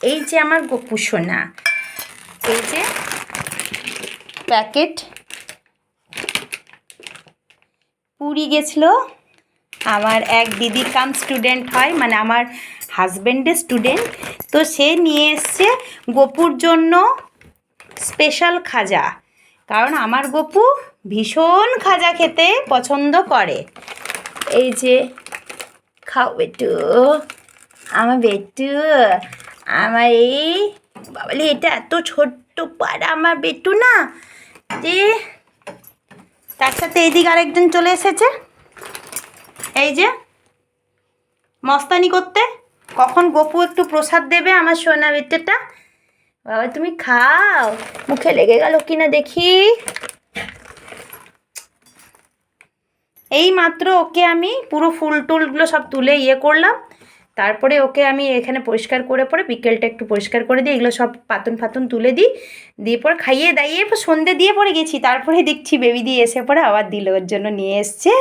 এই যে আমার গপু সোনা, এই যে প্যাকেট পুরি গেছিলো। আমার এক দিদি কাম স্টুডেন্ট হয়, মানে আমার হাজব্যান্ডের স্টুডেন্ট, তো সে নিয়ে এসছে গপুর জন্য স্পেশাল খাজা, কারণ আমার গপু ভীষণ খাজা খেতে পছন্দ করে। এই যে খাও বেটু, আমার বেটু, আমার এই বাবালি, এটা এত ছোট্ট পাড়া আমার বেটু না, যে তার সাথে এইদিকে আরেকজন চলে এসেছে, এই যে মস্তানি করতে। কখন গপু একটু প্রসাদ দেবে আমার সোনা বেটেটা। বাবা তুমি খাও, মুখে লেগে গেল কিনা দেখি। এই মাত্র ওকে আমি পুরো ফুল টুলগুলো সব তুলে করলাম, তারপরে ওকে আমি এখানে পরিষ্কার করে পরে বিকেলটা একটু পরিষ্কার করে দিই, এগুলো সব পাতুন ফাতুন তুলে দিই, দিয়ে পরে খাইয়ে দাইয়ে সন্ধে দিয়ে পরে গেছি, তারপরে দেখছি বেবি দিয়ে এসে পরে আবার দিল, ওর জন্য নিয়ে এসছে।